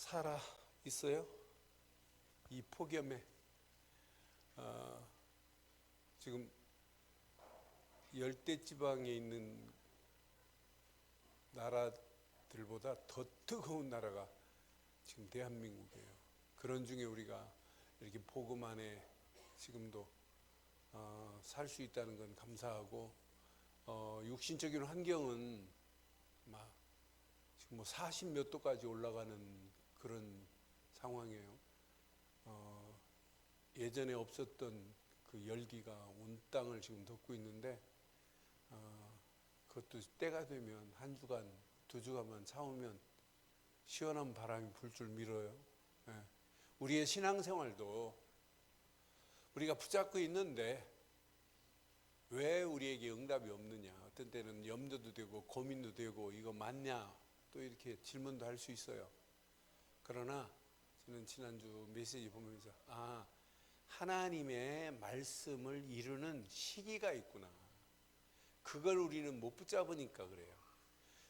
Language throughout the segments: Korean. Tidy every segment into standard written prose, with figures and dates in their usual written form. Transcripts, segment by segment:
살아 있어요? 이 폭염에 지금 열대지방에 있는 나라들보다 더 뜨거운 나라가 지금 대한민국이에요. 그런 중에 우리가 이렇게 복음 안에 지금도 살 수 있다는 건 감사하고, 육신적인 환경은 막 지금 뭐 40 몇 도까지 올라가는 그런 상황이에요. 예전에 없었던 그 열기가 온 땅을 지금 덮고 있는데, 그것도 때가 되면 한 주간, 두 주간만 참으면 시원한 바람이 불줄 밀어요. 우리의 신앙생활도 우리가 붙잡고 있는데 왜 우리에게 응답이 없느냐, 어떤 때는 염려도 되고 고민도 되고 이거 맞냐 또 이렇게 질문도 할 수 있어요. 그러나 저는 지난주 메시지 보면서 하나님의 말씀을 이루는 시기가 있구나, 그걸 우리는 못 붙잡으니까 그래요.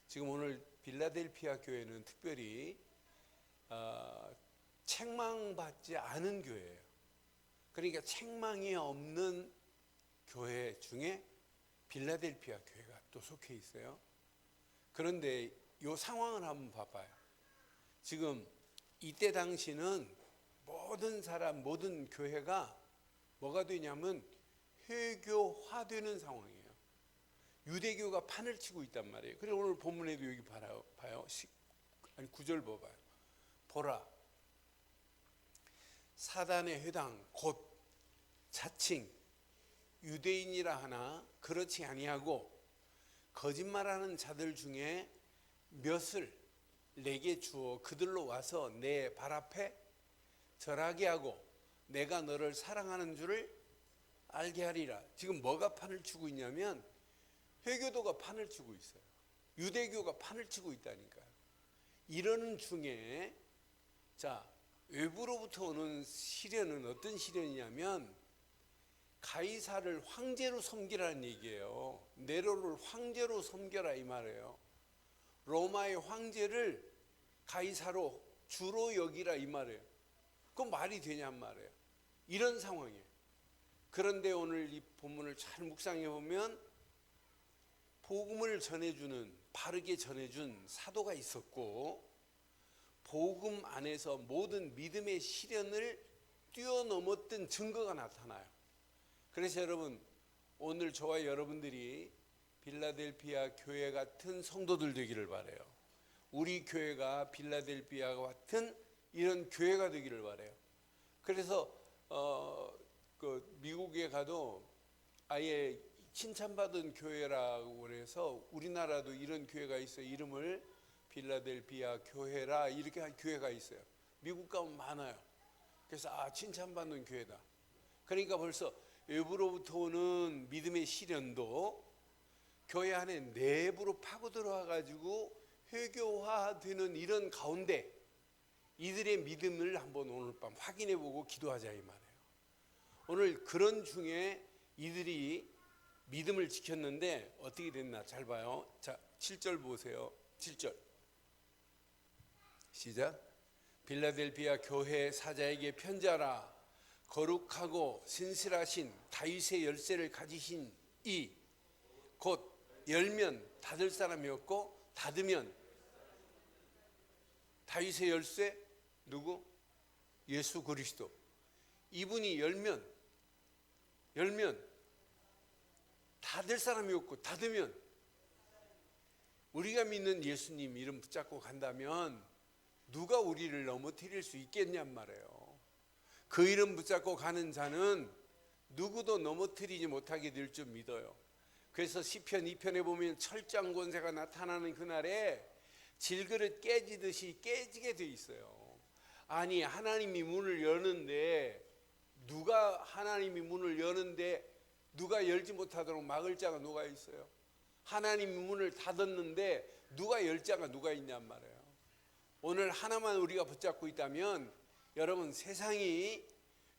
지금 오늘 빌라델피아 교회는 특별히 책망받지 않은 교회예요. 그러니까 책망이 없는 교회 중에 빌라델피아 교회가 또 속해 있어요. 그런데 이 상황을 한번 봐봐요. 지금 이때 당시는 모든 사람, 모든 교회가 뭐가 되냐면 회교화되는 상황이에요. 유대교가 판을 치고 있단 말이에요. 그래서 오늘 본문에도 여기 봐요. 9절 봐봐요. 보라, 사단의 회당 곧 자칭 유대인이라 하나 그렇지 아니하고 거짓말하는 자들 중에 몇을 내게 주어 그들로 와서 내 발 앞에 절하게 하고 내가 너를 사랑하는 줄을 알게 하리라. 지금 뭐가 판을 치고 있냐면 회교도가 판을 치고 있어요. 유대교가 판을 치고 있다니까요. 이러는 중에 외부로부터 오는 시련은 어떤 시련이냐면 가이사를 황제로 섬기라는 얘기예요. 네로를 황제로 섬겨라 이 말이에요. 로마의 황제를 가이사로 주로 여기라 이 말이에요. 그건 말이 되냔 말이에요. 이런 상황이에요. 그런데 오늘 이 본문을 잘 묵상해 보면 복음을 전해주는, 바르게 전해준 사도가 있었고, 복음 안에서 모든 믿음의 시련을 뛰어넘었던 증거가 나타나요. 그래서 여러분, 오늘 저와 여러분들이 빌라델피아 교회 같은 성도들 되기를 바라요. 우리 교회가 빌라델피아와 같은 이런 교회가 되기를 바라요. 그래서 미국에 가도 아예 칭찬받은 교회라고 그래서 우리나라도 이런 교회가 있어요. 이름을 빌라델피아 교회라 이렇게 한 교회가 있어요. 미국 가면 많아요. 그래서 칭찬받는 교회다. 그러니까 벌써 외부로부터 오는 믿음의 시련도 교회 안에 내부로 파고 들어와 가지고 회교화되는 이런 가운데 이들의 믿음을 한번 오늘 밤 확인해 보고 기도하자 이 말이에요. 오늘 그런 중에 이들이 믿음을 지켰는데 어떻게 됐나 잘 봐요. 7절 보세요. 7절 시작. 빌라델피아 교회 사자에게 편지하라. 거룩하고 신실하신 다윗의 열쇠를 가지신 이 곧 열면 닫을 사람이었고 닫으면 다윗의 열쇠 누구? 예수 그리스도. 이분이 열면 닫을 사람이었고 닫으면, 우리가 믿는 예수님 이름 붙잡고 간다면 누가 우리를 넘어뜨릴 수 있겠냔 말이에요. 그 이름 붙잡고 가는 자는 누구도 넘어뜨리지 못하게 될 줄 믿어요. 그래서 시편 2편에 보면 철장 권세가 나타나는 그날에 질그릇 깨지듯이 깨지게 돼 있어요. 아니, 하나님이 문을 여는데 누가 열지 못하도록 막을 자가 누가 있어요? 하나님이 문을 닫았는데 누가 열 자가 누가 있냔 말이에요. 오늘 하나만 우리가 붙잡고 있다면 여러분, 세상이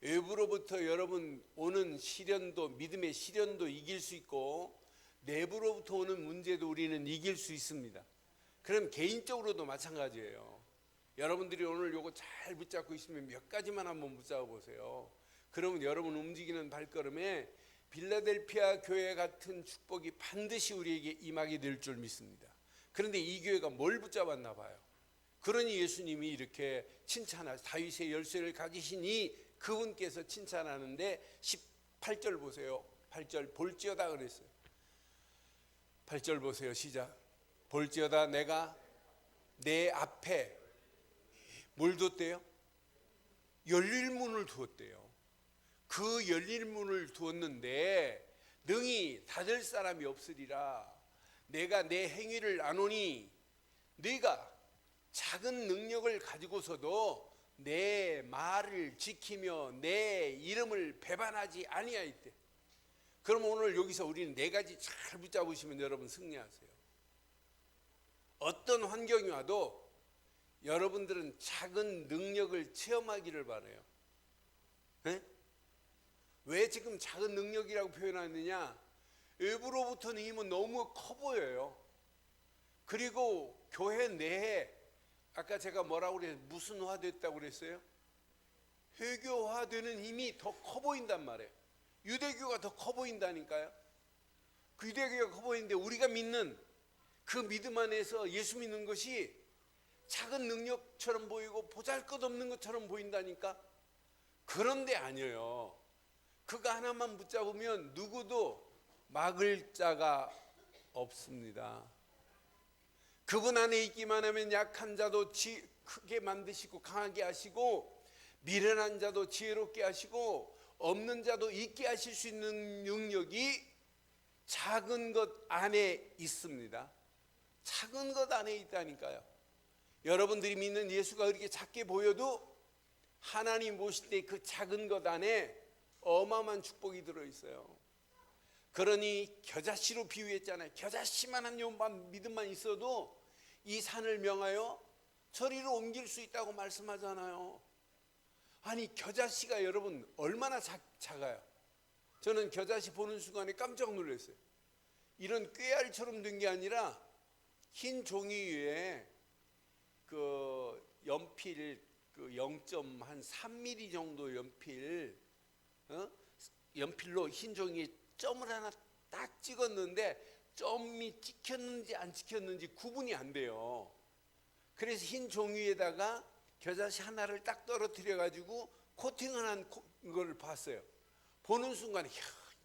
외부로부터 여러분 오는 시련도, 믿음의 시련도 이길 수 있고 내부로부터 오는 문제도 우리는 이길 수 있습니다. 그럼 개인적으로도 마찬가지예요. 여러분들이 오늘 요거 잘 붙잡고 있으면 몇 가지만 한번 붙잡아 보세요. 그러면 여러분 움직이는 발걸음에 빌라델피아 교회 같은 축복이 반드시 우리에게 임하게 될 줄 믿습니다. 그런데 이 교회가 뭘 붙잡았나 봐요. 그러니 예수님이 이렇게 칭찬하시, 다윗의 열쇠를 가지시니 그분께서 칭찬하는데 18절 보세요. 8절 볼지어다 그랬어요. 8절 보세요. 시작. 볼지어다 내가 내 앞에 뭘 뒀대요? 열릴 문을 두었대요. 그 열릴 문을 두었는데 능히 닫을 사람이 없으리라. 내가 내 행위를 아노니 네가 작은 능력을 가지고서도 내 말을 지키며 내 이름을 배반하지 아니하였대. 그럼 오늘 여기서 우리는 네 가지 잘 붙잡으시면 여러분 승리하세요. 어떤 환경이 와도 여러분들은 작은 능력을 체험하기를 바라요. 네? 왜 지금 작은 능력이라고 표현하느냐? 외부로부터는 힘은 너무 커 보여요. 그리고 교회 내에 아까 제가 뭐라고 그랬어요? 무슨 화됐다고 그랬어요? 회교화되는 힘이 더 커 보인단 말이에요. 유대교가 더 커 보인다니까요. 그 유대교가 커 보이는데 우리가 믿는 그 믿음 안에서 예수 믿는 것이 작은 능력처럼 보이고 보잘것없는 것처럼 보인다니까. 그런데 아니에요. 그거 하나만 붙잡으면 누구도 막을 자가 없습니다. 그분 안에 있기만 하면 약한 자도 크게 만드시고 강하게 하시고 미련한 자도 지혜롭게 하시고 없는 자도 있게 하실 수 있는 능력이 작은 것 안에 있습니다. 작은 것 안에 있다니까요. 여러분들이 믿는 예수가 그렇게 작게 보여도 하나님 보실 때 그 작은 것 안에 어마어마한 축복이 들어있어요. 그러니 겨자씨로 비유했잖아요. 겨자씨만한 요만 믿음만 있어도 이 산을 명하여 저리로 옮길 수 있다고 말씀하잖아요. 아니 겨자씨가 여러분 얼마나 작아요. 저는 겨자씨 보는 순간에 깜짝 놀랐어요. 이런 꾀알처럼 된 게 아니라 흰 종이 위에 그 연필 그 0.3mm 정도 연필로 흰 종이에 점을 하나 딱 찍었는데 점이 찍혔는지 안 찍혔는지 구분이 안 돼요. 그래서 흰 종이에다가 겨자씨 하나를 딱 떨어뜨려 가지고 코팅을 한 걸 봤어요. 보는 순간에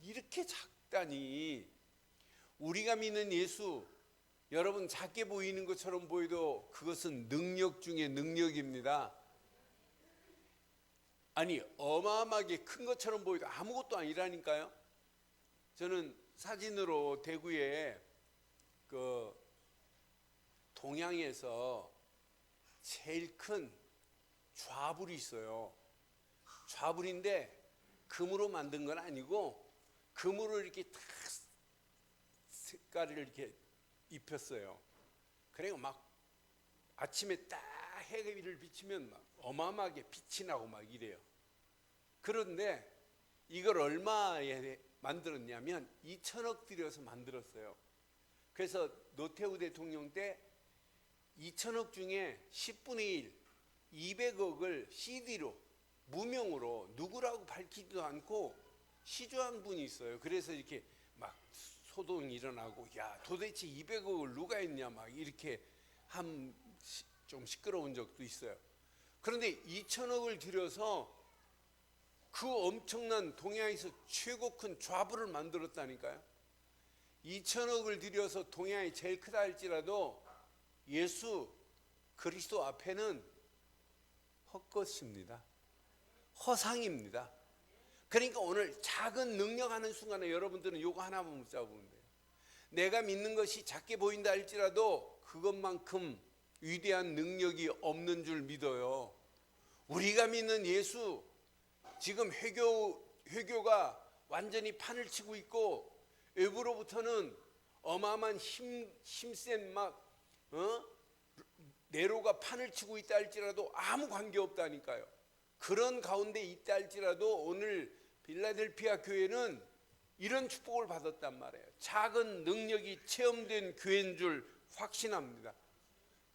이렇게 작다니. 우리가 믿는 예수 여러분 작게 보이는 것처럼 보여도 그것은 능력 중에 능력입니다. 아니 어마어마하게 큰 것처럼 보여도 아무것도 아니라니까요. 저는 사진으로 대구에 그 동양에서 제일 큰 좌불이 있어요. 좌불인데 금으로 만든 건 아니고 금으로 이렇게 딱 색깔을 이렇게 입혔어요. 그래서 막 아침에 딱 해를 비치면 막 어마어마하게 빛이 나고 막 이래요. 그런데 이걸 얼마에 만들었냐면 2천억 들여서 만들었어요. 그래서 노태우 대통령 때 2천억 중에 10분의 1, 200억을 CD로 무명으로 누구라고 밝히지도 않고 시주한 분이 있어요. 그래서 이렇게 막 소동이 일어나고 야 도대체 200억을 누가 했냐 막 이렇게 좀 시끄러운 적도 있어요. 그런데 2천억을 들여서 그 엄청난 동해에서 최고 큰 좌불을 만들었다니까요. 2천억을 들여서 동해안이 제일 크다 할지라도 예수 그리스도 앞에는 헛것입니다. 허상입니다. 그러니까 오늘 작은 능력하는 순간에 여러분들은 요거 하나만 붙잡으면 돼요. 내가 믿는 것이 작게 보인다 할지라도 그것만큼 위대한 능력이 없는 줄 믿어요. 우리가 믿는 예수 지금 회교가 완전히 판을 치고 있고 외부로부터는 어마어마한 힘센 네로가 판을 치고 있다 할지라도 아무 관계 없다니까요. 그런 가운데 있다 할지라도 오늘 빌라델피아 교회는 이런 축복을 받았단 말이에요. 작은 능력이 체험된 교회인 줄 확신합니다.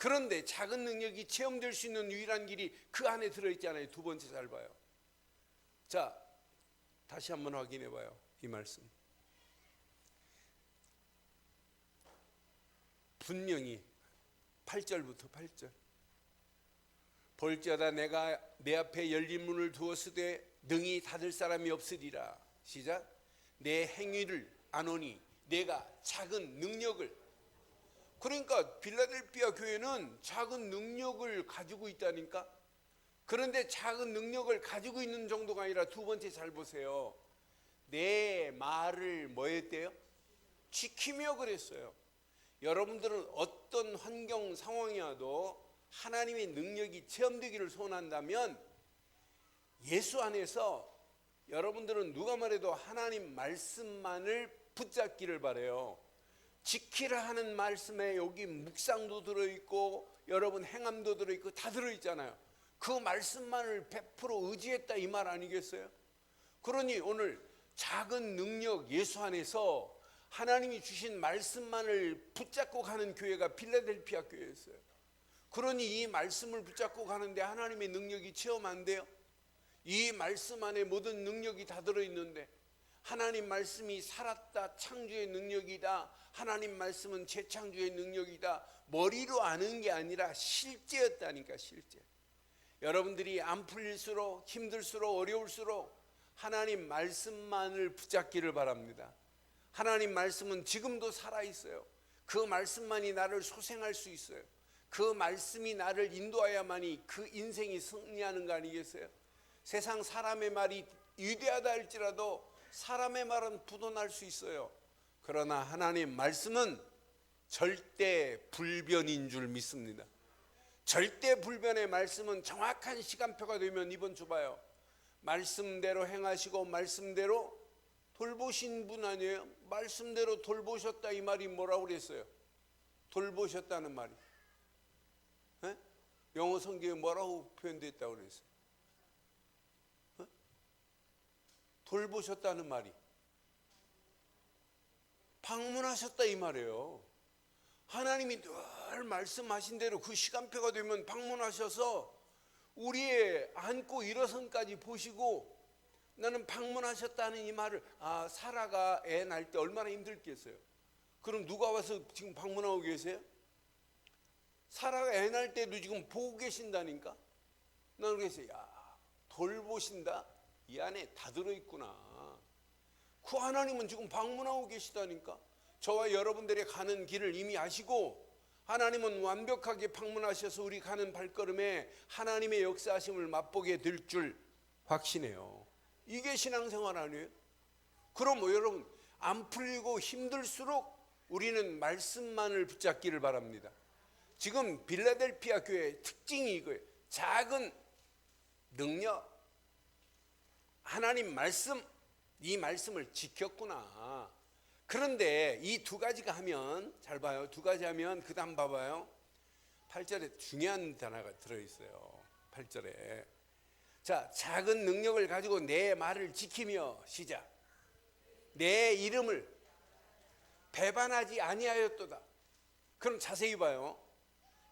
그런데 작은 능력이 체험될 수 있는 유일한 길이 그 안에 들어있잖아요. 두 번째 잘 봐요. 자, 다시 한번 확인해 봐요. 이 말씀. 분명히 8절부터 8절. 볼지어다 내가 내 앞에 열린 문을 두었으되 능히 닫을 사람이 없으리라. 시작. 내 행위를 아노니 내가 작은 능력을. 그러니까 빌라델피아 교회는 작은 능력을 가지고 있다니까. 그런데 작은 능력을 가지고 있는 정도가 아니라 두 번째 잘 보세요. 내 말을 뭐 했대요? 지키며 그랬어요. 여러분들은 어떤 환경 상황이 와도 하나님의 능력이 체험되기를 소원한다면 예수 안에서 여러분들은 누가 말해도 하나님 말씀만을 붙잡기를 바라요. 지키라 하는 말씀에 여기 묵상도 들어있고 여러분 행함도 들어있고 다 들어있잖아요. 그 말씀만을 100% 의지했다 이 말 아니겠어요? 그러니 오늘 작은 능력 예수 안에서 하나님이 주신 말씀만을 붙잡고 가는 교회가 필라델피아 교회였어요. 그러니 이 말씀을 붙잡고 가는데 하나님의 능력이 체험 안 돼요? 이 말씀 안에 모든 능력이 다 들어있는데 하나님 말씀이 살았다 창조의 능력이다. 하나님 말씀은 재창조의 능력이다. 머리로 아는 게 아니라 실제였다니까. 실제. 여러분들이 안 풀릴수록 힘들수록 어려울수록 하나님 말씀만을 붙잡기를 바랍니다. 하나님 말씀은 지금도 살아있어요. 그 말씀만이 나를 소생할 수 있어요. 그 말씀이 나를 인도해야만이 그 인생이 승리하는 거 아니겠어요? 세상 사람의 말이 위대하다 할지라도 사람의 말은 부도날 수 있어요. 그러나 하나님 말씀은 절대 불변인 줄 믿습니다. 절대 불변의 말씀은 정확한 시간표가 되면 이번 주 봐요. 말씀대로 행하시고 말씀대로 돌보신 분 아니에요? 말씀대로 돌보셨다 이 말이 뭐라고 그랬어요? 돌보셨다는 말이. 에? 영어 성경에 뭐라고 표현됐다고 그랬어요? 에? 돌보셨다는 말이 방문하셨다 이 말이에요. 하나님이 늘 말씀하신 대로 그 시간표가 되면 방문하셔서 우리의 앉고 일어선까지 보시고 나는 방문하셨다는 이 말을 사라가 애 낳을 때 얼마나 힘들겠어요. 그럼 누가 와서 지금 방문하고 계세요? 사라가 애 낳을 때도 지금 보고 계신다니까. 나는 그래서 돌보신다 이 안에 다 들어있구나. 그 하나님은 지금 방문하고 계시다니까. 저와 여러분들이 가는 길을 이미 아시고 하나님은 완벽하게 방문하셔서 우리 가는 발걸음에 하나님의 역사하심을 맛보게 될 줄 확신해요. 이게 신앙생활 아니에요? 그럼 여러분 안 풀리고 힘들수록 우리는 말씀만을 붙잡기를 바랍니다. 지금 빌라델피아 교회의 특징이 이거예요. 작은 능력, 하나님 말씀, 이 말씀을 지켰구나. 그런데 이 두 가지가 하면 잘 봐요. 두 가지 하면 그 다음 봐봐요. 8절에 중요한 단어가 들어있어요. 8절에 자, 작은 능력을 가지고 내 말을 지키며 시작. 내 이름을 배반하지 아니하였도다. 그럼 자세히 봐요.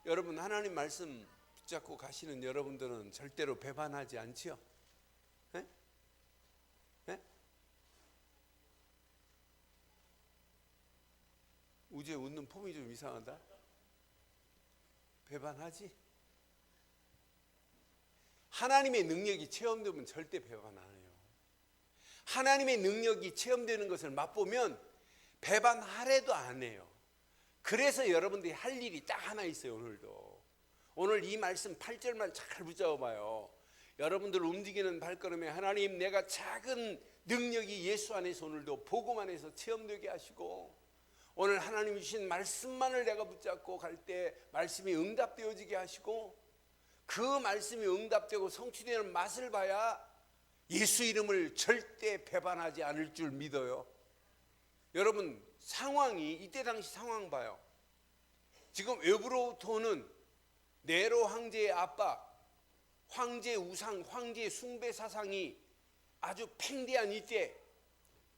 여러분 하나님 말씀 붙잡고 가시는 여러분들은 절대로 배반하지 않지요? 네? 네? 우주에 웃는 폼이 좀 이상하다. 배반하지? 하나님의 능력이 체험되면 절대 배반 안 해요. 하나님의 능력이 체험되는 것을 맛보면 배반하래도 안 해요. 그래서 여러분들이 할 일이 딱 하나 있어요. 오늘도. 오늘 이 말씀 8절만 잘 붙잡아봐요. 여러분들 움직이는 발걸음에 하나님 내가 작은 능력이 예수 안에서 오늘도 복음 안에서 체험되게 하시고 오늘 하나님 주신 말씀만을 내가 붙잡고 갈 때 말씀이 응답되어지게 하시고 그 말씀이 응답되고 성취되는 맛을 봐야 예수 이름을 절대 배반하지 않을 줄 믿어요. 여러분 상황이 이때 당시 상황 봐요. 지금 외부로부터 오는 네로 황제의 압박, 황제 우상, 황제 숭배 사상이 아주 팽대한 이때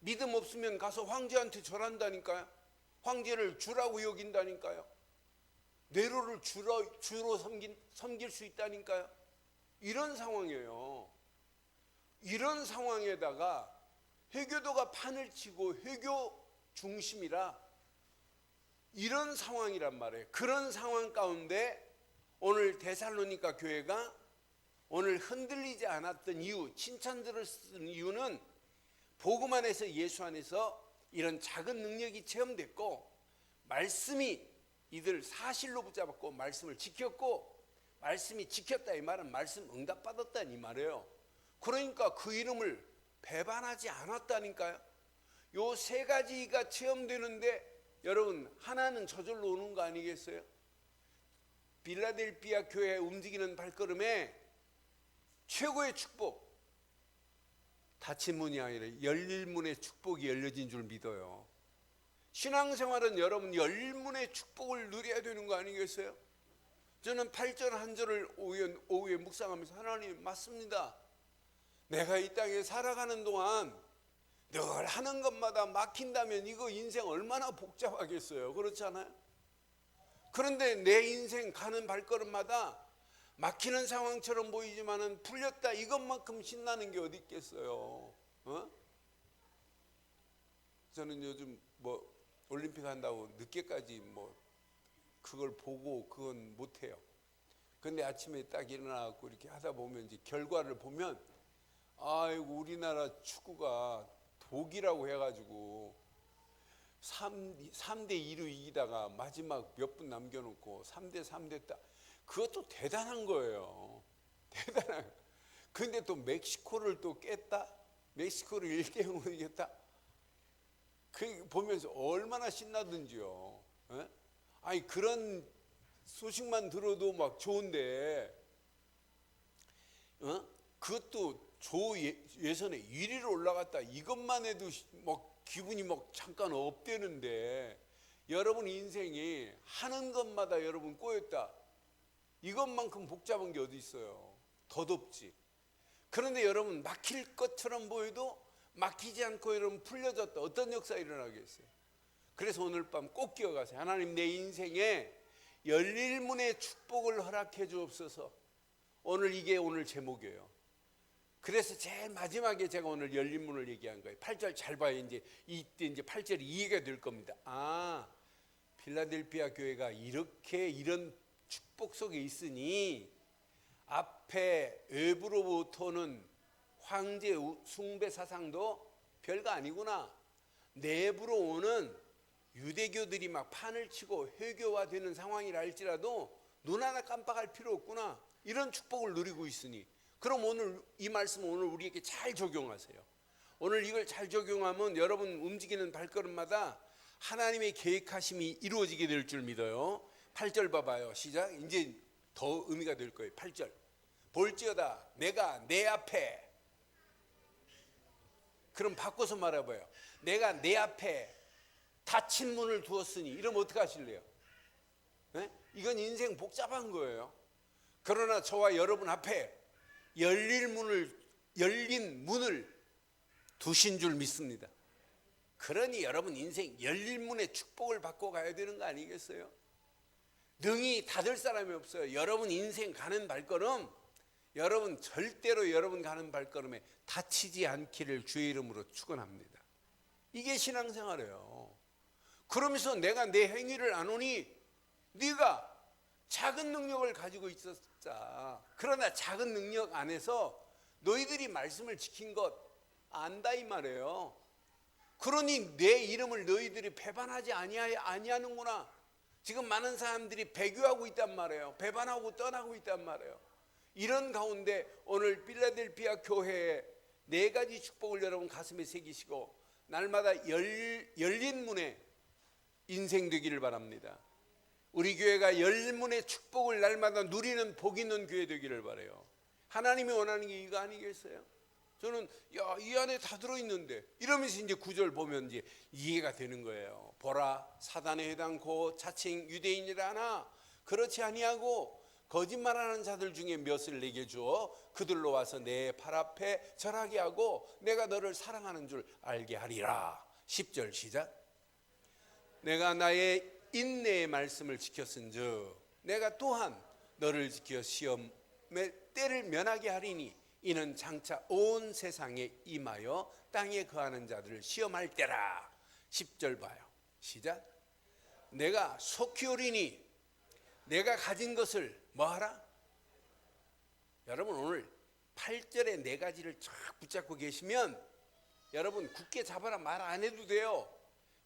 믿음 없으면 가서 황제한테 절한다니까요. 황제를 주라고 여긴다니까요. 네로를 주로 섬길 수 있다니까요. 이런 상황이에요. 이런 상황에다가 회교도가 판을 치고 회교 중심이라 이런 상황이란 말이에요. 그런 상황 가운데 오늘 데살로니가 교회가 오늘 흔들리지 않았던 이유, 칭찬들을 쓴 이유는 복음 안에서 예수 안에서 이런 작은 능력이 체험됐고 말씀이 이들 사실로 붙잡았고 말씀을 지켰고 말씀이 지켰다 이 말은 말씀 응답받았다 이 말이에요. 그러니까 그 이름을 배반하지 않았다니까요. 요 세 가지가 체험되는데 여러분 하나는 저절로 오는 거 아니겠어요? 빌라델피아 교회 움직이는 발걸음에 최고의 축복, 닫힌 문이 아니라 열린 문의 축복이 열려진 줄 믿어요. 신앙생활은 여러분 열린 문의 축복을 누려야 되는 거 아니겠어요? 저는 8절 한 절을 오후에 묵상하면서 하나님 맞습니다. 내가 이 땅에 살아가는 동안 늘 하는 것마다 막힌다면 이거 인생 얼마나 복잡하겠어요. 그렇지 않아요? 그런데 내 인생 가는 발걸음마다 막히는 상황처럼 보이지만은 풀렸다 이것만큼 신나는 게 어디 있겠어요. 저는 요즘 뭐 올림픽 한다고 늦게까지 뭐 그걸 보고 그건 못해요. 근데 아침에 딱 일어나갖고 이렇게 하다 보면 이제 결과를 보면 아이고 우리나라 축구가 독이라고 해가지고 3대 2로 이기다가 마지막 몇 분 남겨놓고 3대 3 됐다. 그것도 대단한 거예요. 대단한. 근데 또 멕시코를 또 깼다. 멕시코를 1대 0으로 이겼다. 그 보면서 얼마나 신나든지요. 에? 아니 그런 소식만 들어도 막 좋은데, 그것도 조 예선에 1위로 올라갔다. 이것만 해도 막 기분이 막 잠깐 업되는데 여러분 인생이 하는 것마다 여러분 꼬였다. 이것만큼 복잡한 게 어디 있어요? 덧없지. 그런데 여러분 막힐 것처럼 보여도 막히지 않고 여러분 풀려졌다. 어떤 역사 일어나겠어요? 그래서 오늘 밤 꼭 기억하세요. 하나님 내 인생에 열릴 문의 축복을 허락해 주옵소서. 이게 오늘 제목이에요. 그래서 제일 마지막에 제가 오늘 열린 문을 얘기한 거예요. 8절 잘 봐요. 이때 8절이 이해가 될 겁니다. 필라델피아 교회가 이런 축복 속에 있으니 앞에 외부로부터는 황제 숭배 사상도 별거 아니구나. 내부로 오는 유대교들이 막 판을 치고 회교화되는 상황이라 할지라도 눈 하나 깜빡할 필요 없구나. 이런 축복을 누리고 있으니 그럼 오늘 이 말씀 오늘 우리에게 잘 적용하세요. 오늘 이걸 잘 적용하면 여러분 움직이는 발걸음마다 하나님의 계획하심이 이루어지게 될 줄 믿어요. 8절 봐봐요. 시작. 이제 더 의미가 될 거예요. 8절. 볼지어다 내가 내 앞에, 그럼 바꿔서 말해봐요. 내가 내 앞에 닫힌 문을 두었으니, 이러면 어떻게 하실래요? 네? 이건 인생 복잡한 거예요. 그러나 저와 여러분 앞에 열린 문을 두신 줄 믿습니다. 그러니 여러분 인생 열린 문의 축복을 받고 가야 되는 거 아니겠어요? 능히 닫을 사람이 없어요. 여러분 인생 가는 발걸음, 여러분 절대로 여러분 가는 발걸음에 다치지 않기를 주의 이름으로 축원합니다. 이게 신앙생활이에요. 그러면서 내가 내 행위를 안 오니 네가 작은 능력을 가지고 있었자. 그러나 작은 능력 안에서 너희들이 말씀을 지킨 것 안다 이 말이에요. 그러니 내 이름을 너희들이 배반하지 아니하는구나. 지금 많은 사람들이 배교하고 있단 말이에요. 배반하고 떠나고 있단 말이에요. 이런 가운데 오늘 필라델피아 교회에 4가지 축복을 여러분 가슴에 새기시고 날마다 열린 문에 인생 되기를 바랍니다. 우리 교회가 열린 문의 축복을 날마다 누리는 복 있는 교회 되기를 바라요. 하나님이 원하는 게 이거 아니겠어요? 저는 이 안에 다 들어있는데 이러면서 이제 9절 보면 이제 이해가 되는 거예요. 보라 사단에 해당코 자칭 유대인이라 하나 그렇지 아니하고 거짓말하는 자들 중에 몇을 내게 주어 그들로 와서 내 팔 앞에 절하게 하고 내가 너를 사랑하는 줄 알게 하리라. 10절 시작. 내가 나의 인내의 말씀을 지켰은즉 내가 또한 너를 지켜 시험의 때를 면하게 하리니 이는 장차 온 세상에 임하여 땅에 거하는 자들을 시험할 때라. 10절 봐요. 시작. 내가 속히 오리니 내가 가진 것을 뭐하라? 여러분 오늘 8절에 네 가지를 쫙 붙잡고 계시면 여러분 굳게 잡아라 말 안 해도 돼요.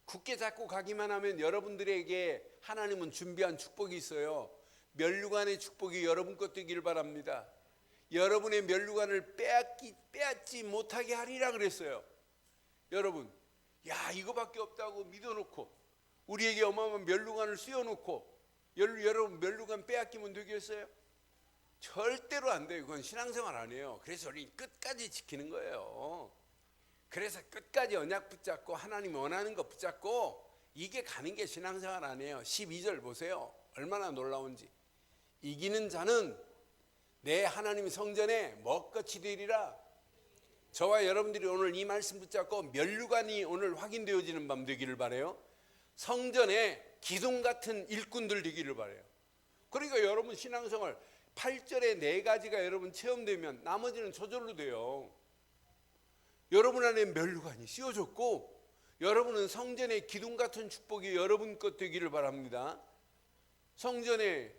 굳게 잡고 가기만 하면 여러분들에게 하나님은 준비한 축복이 있어요. 면류관의 축복이 여러분 것 되기를 바랍니다. 여러분의 면류관을 빼앗지 못하게 하리라 그랬어요. 여러분, 야 이거밖에 없다고 믿어놓고 우리에게 어마어마한 면류관을 씌워놓고 여러분 면류관 빼앗기면 되겠어요? 절대로 안 돼요. 그건 신앙생활 아니에요. 그래서 우리 끝까지 지키는 거예요. 그래서 끝까지 언약 붙잡고 하나님 원하는 거 붙잡고 이게 가는 게 신앙생활 아니에요. 12절 보세요. 얼마나 놀라운지. 이기는 자는 내 하나님 성전에 먹거치 되리라. 저와 여러분들이 오늘 이 말씀 붙잡고 면류관이 오늘 확인되어지는 밤 되기를 바라요. 성전에 기둥 같은 일꾼들 되기를 바라요. 그러니까 여러분 신앙생활 8절에 네 가지가 여러분 체험되면 나머지는 저절로 돼요. 여러분 안에 면류관이 씌워졌고 여러분은 성전의 기둥 같은 축복이 여러분 것 되기를 바랍니다. 성전에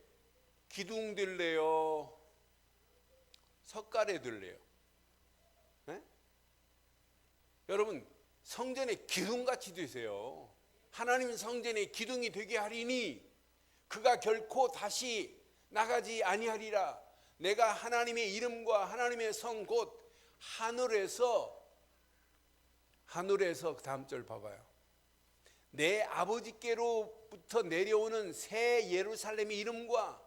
기둥 들래요? 석가래 들래요? 네? 여러분 성전에 기둥같이 되세요. 하나님 성전에 기둥이 되게 하리니 그가 결코 다시 나가지 아니하리라. 내가 하나님의 이름과 하나님의 성 곧 하늘에서 그 다음 절 봐봐요. 내 아버지께로부터 내려오는 새 예루살렘의 이름과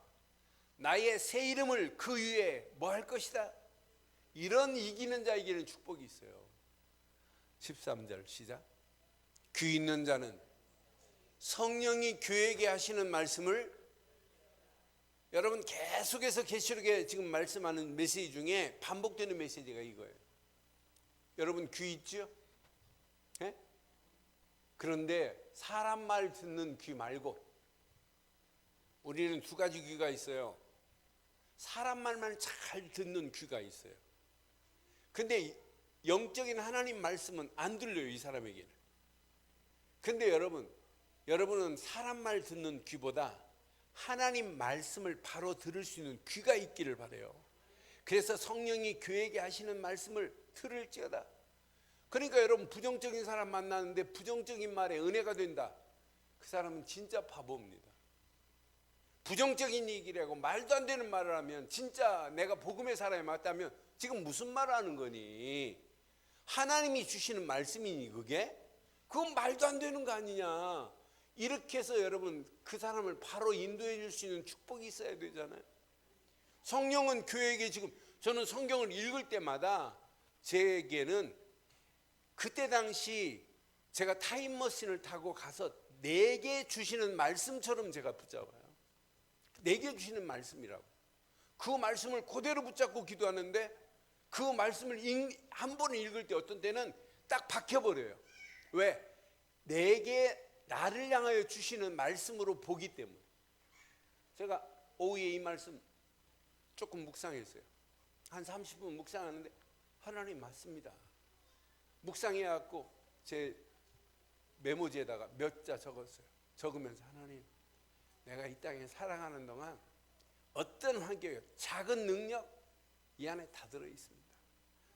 나의 새 이름을 그 위에 뭐 할 것이다. 이런 이기는 자에게는 축복이 있어요. 13절 시작. 귀 있는 자는 성령이 교회에게 하시는 말씀을 여러분 계속해서 계시록에 지금 말씀하는 메시지 중에 반복되는 메시지가 이거예요. 여러분 귀 있죠? 네? 그런데 사람 말 듣는 귀 말고 우리는 두 가지 귀가 있어요. 사람 말만 잘 듣는 귀가 있어요. 근데 영적인 하나님 말씀은 안 들려요, 이 사람에게는. 근데 여러분은 사람 말 듣는 귀보다 하나님 말씀을 바로 들을 수 있는 귀가 있기를 바라요. 그래서 성령이 교회에게 하시는 말씀을 들을지어다. 그러니까 여러분 부정적인 사람 만나는데 부정적인 말에 은혜가 된다. 그 사람은 진짜 바보입니다. 부정적인 얘기를 하고 말도 안 되는 말을 하면 진짜 내가 복음의 사람이 맞다면 지금 무슨 말을 하는 거니? 하나님이 주시는 말씀이니 그게? 그건 말도 안 되는 거 아니냐. 이렇게 해서 여러분 그 사람을 바로 인도해 줄 수 있는 축복이 있어야 되잖아요. 성령은 교회에게 지금 저는 성경을 읽을 때마다 제게는 그때 당시 제가 타임머신을 타고 가서 내게 주시는 말씀처럼 제가 붙잡아요. 내게 주시는 말씀이라고. 그 말씀을 그대로 붙잡고 기도하는데 그 말씀을 한 번 읽을 때 어떤 때는 딱 박혀버려요. 왜? 내게 나를 향하여 주시는 말씀으로 보기 때문에. 제가 오후에 이 말씀 조금 묵상했어요. 한 30분 묵상하는데 하나님 맞습니다. 묵상해갖고 제 메모지에다가 몇 자 적었어요. 적으면서 하나님 내가 이 땅에 살아가는 동안 어떤 환경에 작은 능력 이 안에 다 들어있습니다.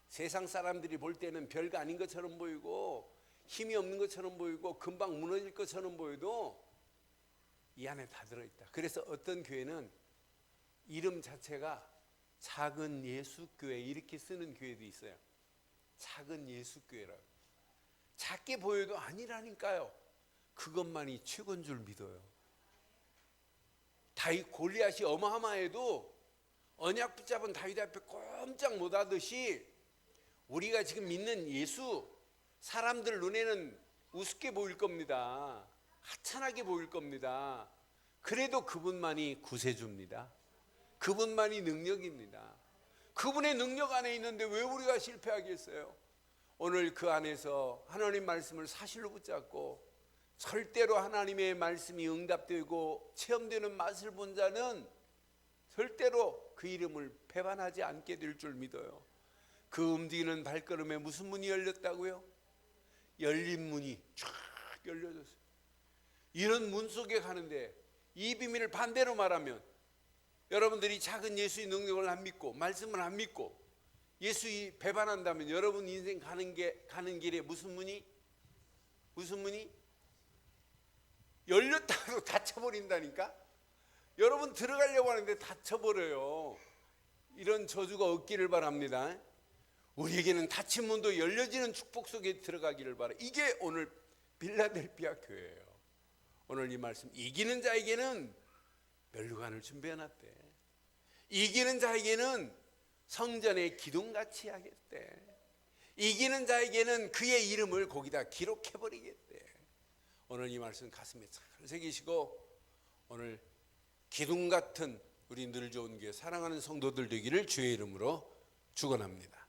세상 사람들이 볼 때는 별거 아닌 것처럼 보이고 힘이 없는 것처럼 보이고 금방 무너질 것처럼 보여도 이 안에 다 들어있다. 그래서 어떤 교회는 이름 자체가 작은 예수교회 이렇게 쓰는 교회도 있어요. 작은 예수교회라고. 작게 보여도 아니라니까요. 그것만이 최고인 줄 믿어요. 다윗 골리앗이 어마어마해도 언약 붙잡은 다윗 앞에 꼼짝 못하듯이 우리가 지금 믿는 예수 사람들 눈에는 우습게 보일 겁니다. 하찮게 보일 겁니다. 그래도 그분만이 구세주입니다. 그분만이 능력입니다. 그분의 능력 안에 있는데 왜 우리가 실패하겠어요? 오늘 그 안에서 하나님 말씀을 사실로 붙잡고 절대로 하나님의 말씀이 응답되고 체험되는 맛을 본 자는 절대로 그 이름을 배반하지 않게 될 줄 믿어요. 그 움직이는 발걸음에 무슨 문이 열렸다고요? 열린 문이 쫙 열려졌어요. 이런 문 속에 가는데 이 비밀을 반대로 말하면 여러분들이 작은 예수의 능력을 안 믿고 말씀을 안 믿고 예수의 배반한다면 여러분 인생 가는 길에 무슨 문이 열렸다고 닫혀버린다니까. 여러분 들어가려고 하는데 닫혀버려요. 이런 저주가 없기를 바랍니다. 우리에게는 닫힌 문도 열려지는 축복 속에 들어가기를 바라. 이게 오늘 빌라델피아 교회예요. 오늘 이 말씀, 이기는 자에게는 면류관을 준비해놨대. 이기는 자에게는 성전에 기둥같이 하겠대. 이기는 자에게는 그의 이름을 거기다 기록해버리겠대. 오늘 이 말씀 가슴에 잘 새기시고 오늘 기둥 같은 우리 늘 좋은 교회 사랑하는 성도들 되기를 주의 이름으로 축원합니다.